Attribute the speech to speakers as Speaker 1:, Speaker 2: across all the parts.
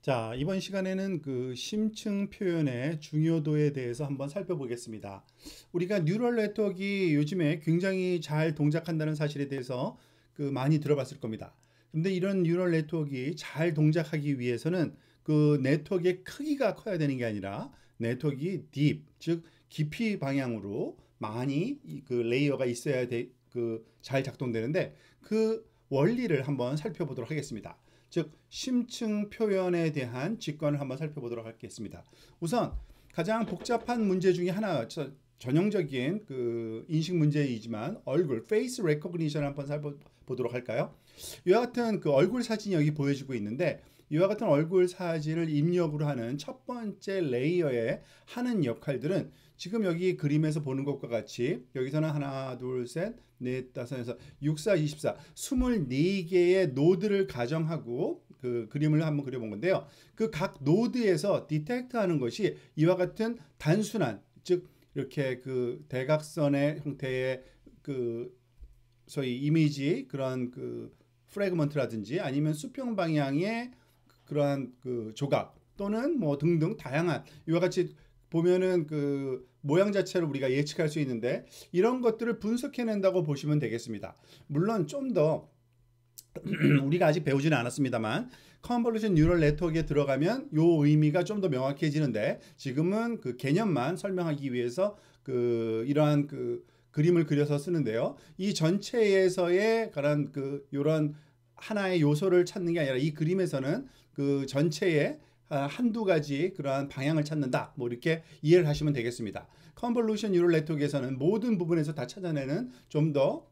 Speaker 1: 자, 이번 시간에는 그 심층 표현의 중요도에 대해서 한번 살펴보겠습니다. 우리가 뉴럴 네트워크가 요즘에 굉장히 잘 동작한다는 사실에 대해서 많이 들어봤을 겁니다. 근데 이런 뉴럴 네트워크가 잘 동작하기 위해서는 그 네트워크의 크기가 커야 되는 게 아니라 네트워크가 딥, 즉 깊이 방향으로 많이 그 레이어가 있어야 잘 작동되는데 그 원리를 한번 살펴보도록 하겠습니다. 즉 심층 표현에 대한 직관을 한번 살펴보도록 하겠습니다. 우선 가장 복잡한 문제 중에 하나, 전형적인 그 인식 문제이지만 얼굴, 페이스 레코그니션을 한번 살펴보도록 할까요? 이와 같은 그 얼굴 사진이 여기 보여지고 있는데, 이와 같은 얼굴 사진을 입력으로 하는 첫 번째 레이어에 하는 역할들은 지금 여기 그림에서 보는 것과 같이, 여기서는 하나, 둘, 셋, 넷, 다섯, 여섯, 6, 4, 24, 24개의 노드를 가정하고 그 그림을 한번 그려본 건데요. 그 각 노드에서 디텍트하는 것이 이와 같은 단순한, 즉 이렇게 그 대각선의 형태의 그 소위 이미지, 그런 그 프래그먼트라든지 아니면 수평 방향의 그러한 그 조각 또는 뭐 등등 다양한 이와 같이 보면은 그 모양 자체를 우리가 예측할 수 있는데, 이런 것들을 분석해낸다고 보시면 되겠습니다. 물론 좀 더 우리가 아직 배우지는 않았습니다만 컨볼루션 뉴럴 네트워크에 들어가면 요 의미가 좀 더 명확해지는데, 지금은 그 개념만 설명하기 위해서 이러한 그 그림을 그려서 쓰는데요. 이 전체에서의 그런 요런 하나의 요소를 찾는 게 아니라 이 그림에서는 그 전체의 한두 가지 그러한 방향을 찾는다, 뭐 이렇게 이해를 하시면 되겠습니다. 컨볼루션 뉴럴 네트워크에서는 모든 부분에서 다 찾아내는 좀 더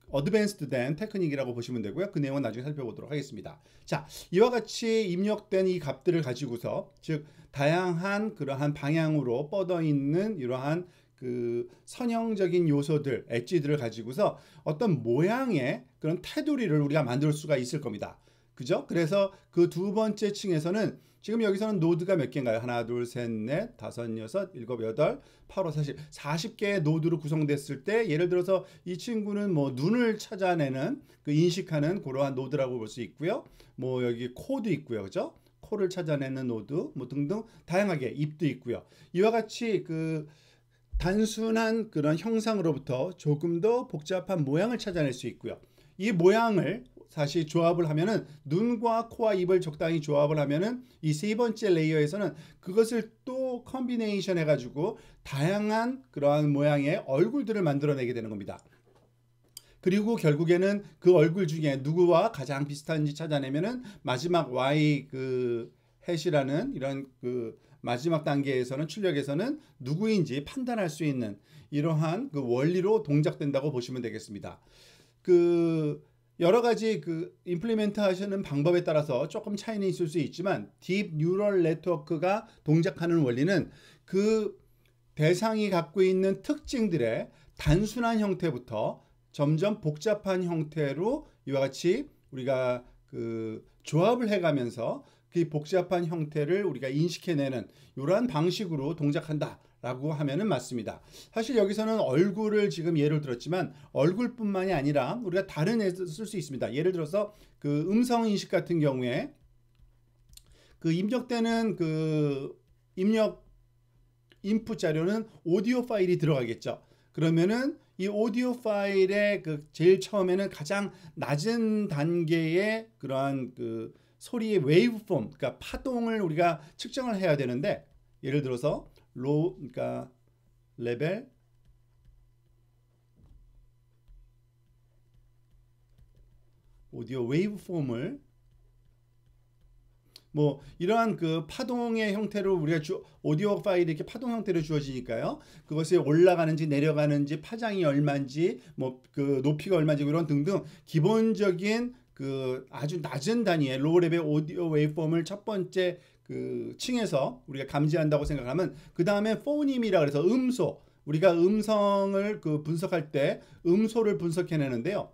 Speaker 1: 어드밴스드 된 테크닉이라고 보시면 되고요. 그 내용은 나중에 살펴보도록 하겠습니다. 자, 이와 같이 입력된 이 값들을 가지고서, 즉 다양한 그러한 방향으로 뻗어 있는 이러한 그 선형적인 요소들, 엣지들을 가지고서 어떤 모양의 그런 테두리를 우리가 만들 수가 있을 겁니다. 그죠? 그래서 그 두 번째 층에서는 지금 여기서는 노드가 몇 개인가요? 하나, 둘, 셋, 넷, 다섯, 여섯, 일곱, 여덟, 8, 5, 40개의 노드로 구성됐을 때, 예를 들어서 이 친구는 뭐 눈을 찾아내는 그 인식하는 그러한 노드라고 볼 수 있고요. 뭐 여기 코도 있고요. 그죠? 코를 찾아내는 노드, 뭐 등등 다양하게, 입도 있고요. 이와 같이 그 단순한 그런 형상으로부터 조금 더 복잡한 모양을 찾아낼 수 있고요. 이 모양을 다시 조합을 하면은, 눈과 코와 입을 적당히 조합을 하면은 이 세 번째 레이어에서는 그것을 또 컨비네이션 해가지고 다양한 그러한 모양의 얼굴들을 만들어내게 되는 겁니다. 그리고 결국에는 그 얼굴 중에 누구와 가장 비슷한지 찾아내면은 마지막 Y 그 해시라는 이런 그 마지막 단계에서는, 출력에서는 누구인지 판단할 수 있는 이러한 그 원리로 동작된다고 보시면 되겠습니다. 그 여러 가지 그 임플리멘트 하시는 방법에 따라서 조금 차이는 있을 수 있지만, 딥 뉴럴 네트워크가 동작하는 원리는 그 대상이 갖고 있는 특징들의 단순한 형태부터 점점 복잡한 형태로 이와 같이 우리가 그 조합을 해가면서 그 복잡한 형태를 우리가 인식해내는 이러한 방식으로 동작한다 라고 하면은 맞습니다. 사실 여기서는 얼굴을 지금 예를 들었지만, 얼굴뿐만이 아니라 우리가 다른 애 쓸 수 있습니다. 예를 들어서 그 음성 인식 같은 경우에 그 입력되는 그 입력 인풋 자료는 오디오 파일이 들어가겠죠. 그러면은 이 오디오 파일의 그 제일 처음에는 가장 낮은 단계의 그러한 그 소리의 웨이브폼, 그러니까 파동을 우리가 측정을 해야 되는데, 예를 들어서 그러니까 레벨 오디오 웨이브폼을 뭐 이러한 그 파동의 형태로 우리가 오디오 파일이 이렇게 파동 형태로 주어지니까요. 그것이 올라가는지 내려가는지, 파장이 얼마인지, 뭐 그 높이가 얼마인지, 이런 등등 기본적인 그 아주 낮은 단위의 로우 레벨 오디오 웨이브폼을 첫 번째 그 층에서 우리가 감지한다고 생각하면, 그 다음에 포님이라 그래서 음소, 우리가 음성을 그 분석할 때 음소를 분석해내는데요.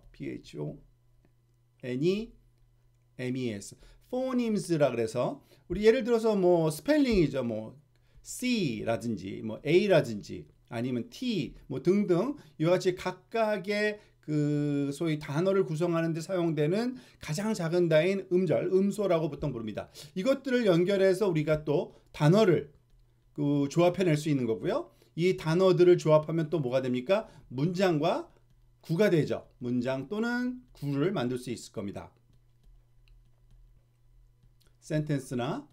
Speaker 1: PHONEMES 포님스라 그래서 우리 예를 들어서 뭐 스펠링이죠. 뭐 C라든지 뭐 A라든지 아니면 T 뭐 등등 이와 같이 각각의 그 소위 단어를 구성하는 데 사용되는 가장 작은 단위인 음절, 음소라고 보통 부릅니다. 이것들을 연결해서 우리가 또 단어를 그 조합해낼 수 있는 거고요. 이 단어들을 조합하면 또 뭐가 됩니까? 문장과 구가 되죠. 문장 또는 구를 만들 수 있을 겁니다. 센텐스나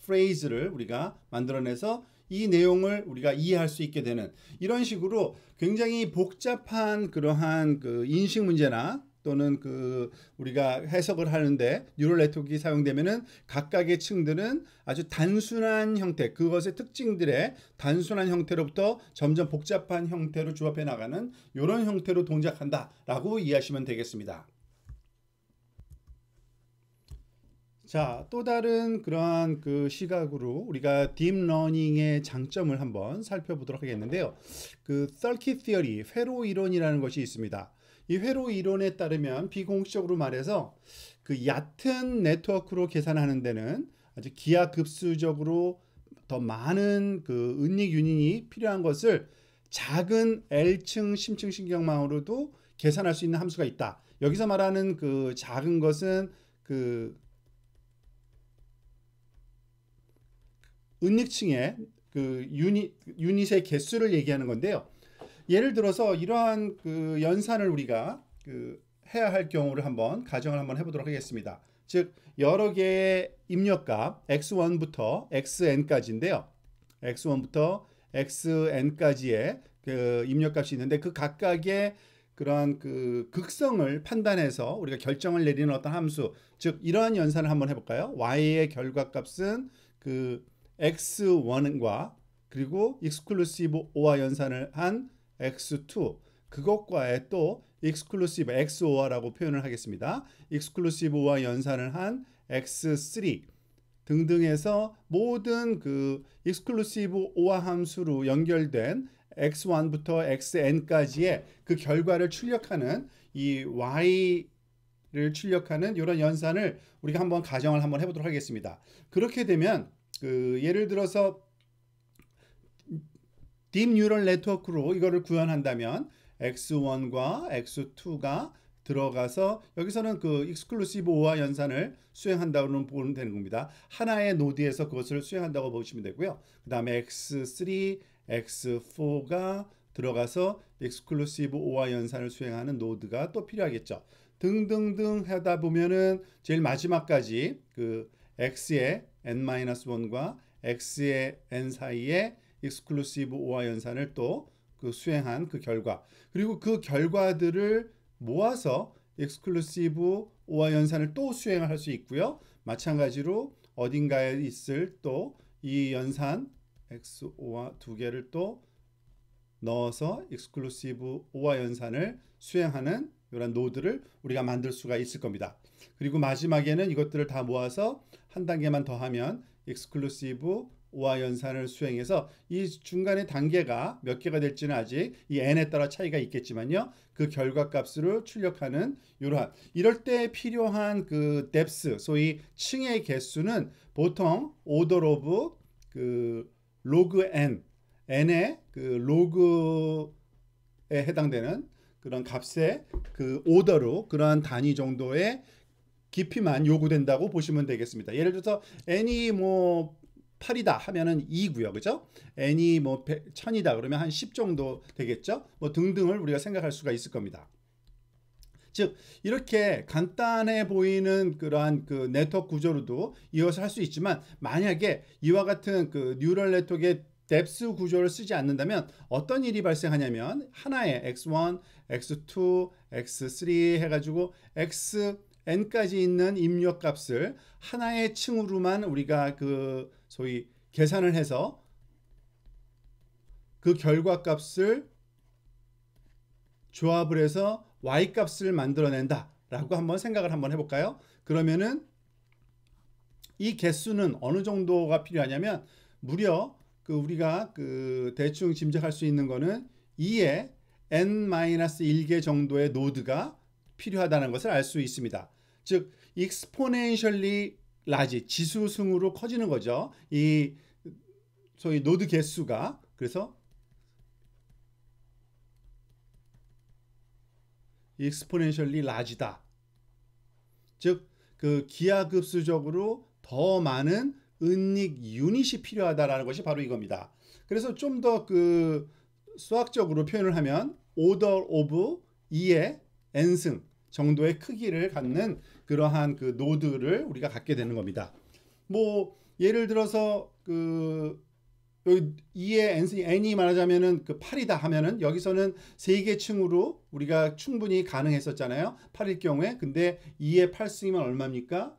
Speaker 1: phrase를 우리가 만들어내서 이 내용을 우리가 이해할 수 있게 되는 이런 식으로 굉장히 복잡한 그러한 그 인식 문제나 또는 그 우리가 해석을 하는데 뉴럴 네트워크가 사용되면은 각각의 층들은 아주 단순한 형태, 그것의 특징들의 단순한 형태로부터 점점 복잡한 형태로 조합해 나가는 이런 형태로 동작한다라고 이해하시면 되겠습니다. 자, 또 다른 그러한 그 시각으로 우리가 딥러닝의 장점을 한번 살펴보도록 하겠는데요. 그 Circuit Theory, 회로 이론이라는 것이 있습니다. 이 회로 이론에 따르면 비공식적으로 말해서 그 얕은 네트워크로 계산하는 데는 아주 기하급수적으로 더 많은 그 은닉 유닛이 필요한 것을 작은 L층 심층 신경망으로도 계산할 수 있는 함수가 있다. 여기서 말하는 그 작은 것은 그 은닉층의 그 유닛의 개수를 얘기하는 건데요. 예를 들어서 이러한 그 연산을 우리가 그 해야 할 경우를 한번 가정을 한번 해보도록 하겠습니다. 즉 여러 개의 입력값 x1부터 xn까지인데요. x1부터 xn까지의 그 입력값이 있는데 그 각각의 그러한 그 극성을 판단해서 우리가 결정을 내리는 어떤 함수, 즉 이러한 연산을 한번 해볼까요? y의 결과값은 그 x1과 그리고 익스클루시브 OR 연산을 한 x2 그것과의 또 익스클루시브 XOR라고 표현을 하겠습니다. 익스클루시브 OR 연산을 한 x3 등등해서 모든 그 익스클루시브 OR 함수로 연결된 x1부터 xn까지의 그 결과를 출력하는 이 y를 출력하는 이런 연산을 우리가 한번 가정을 한번 해보도록 하겠습니다. 그렇게 되면 그 예를 들어서 딥 뉴럴 네트워크로 이거를 구현한다면 x1과 x2가 들어가서 여기서는 그 익스클루시브 OR 연산을 수행한다고 보면 되는 겁니다. 하나의 노드에서 그것을 수행한다고 보시면 되고요. 그 다음에 x3, x4가 들어가서 익스클루시브 OR 연산을 수행하는 노드가 또 필요하겠죠. 등등등 하다 보면은 제일 마지막까지 그 x의 n-1과 x의 n 사이에 익스클루시브 OR 연산을 또 그 수행한 그 결과, 그리고 그 결과들을 모아서 익스클루시브 OR 연산을 또 수행을 할 수 있고요. 마찬가지로 어딘가에 있을 또 이 연산 XOR 두 개를 또 넣어서 익스클루시브 OR 연산을 수행하는 이런 노드를 우리가 만들 수가 있을 겁니다. 그리고 마지막에는 이것들을 다 모아서 한 단계만 더 하면 익스클루시브 OR 연산을 수행해서 이 중간의 단계가 몇 개가 될지는 아직 이 n에 따라 차이가 있겠지만요. 그 결과값으로 출력하는 이럴 때 필요한 그 depth, 소위 층의 개수는 보통 order of 그 log n의 그 로그에 해당되는 그런 값의 그 오더로 그러한 단위 정도의 깊이만 요구된다고 보시면 되겠습니다. 예를 들어서 n이 뭐 8이다 하면은 2고요. 그죠? n이 뭐 1000이다 그러면 한 10 정도 되겠죠? 뭐 등등을 우리가 생각할 수가 있을 겁니다. 즉 이렇게 간단해 보이는 그러한 그 네트워크 구조로도 이것을 할 수 있지만 만약에 이와 같은 그 뉴럴 네트워크의 뎁스 구조를 쓰지 않는다면 어떤 일이 발생하냐면 하나의 x1, x2, x3 해가지고 xn까지 있는 입력값을 하나의 층으로만 우리가 그 소위 계산을 해서 그 결과값을 조합을 해서 y값을 만들어낸다 라고 한번 생각을 한번 해볼까요? 그러면은 이 개수는 어느 정도가 필요하냐면 무려 그 우리가 그 대충 짐작할 수 있는 거는 2의 n-1개 정도의 노드가 필요하다는 것을 알 수 있습니다. 즉 exponentially large, 지수승으로 커지는 거죠. 이 소위 노드 개수가. 그래서 exponentially large다. 즉, 그 기하급수적으로 더 많은 은닉 유닛이 필요하다라는 것이 바로 이겁니다. 그래서 좀 더 그 수학적으로 표현을 하면 order of 2의 n승 정도의 크기를 갖는 그러한 그 노드를 우리가 갖게 되는 겁니다. 뭐 예를 들어서 그 여기 2의 n이 말하자면은 그 8이다 하면은 여기서는 3개 층으로 우리가 충분히 가능했었잖아요. 8일 경우에. 근데 2의 8승이면 얼마입니까?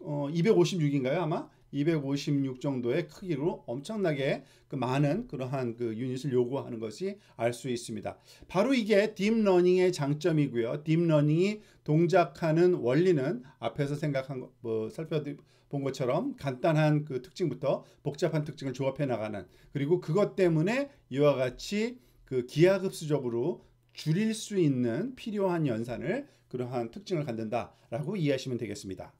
Speaker 1: 256인가요? 아마 256 정도의 크기로 엄청나게 그 많은 그러한 그 유닛을 요구하는 것이 알 수 있습니다. 바로 이게 딥러닝의 장점이고요. 딥러닝이 동작하는 원리는 앞에서 생각한 살펴본 것처럼 간단한 그 특징부터 복잡한 특징을 조합해 나가는, 그리고 그것 때문에 이와 같이 그 기하급수적으로 줄일 수 있는 필요한 연산을, 그러한 특징을 갖는다라고 이해하시면 되겠습니다.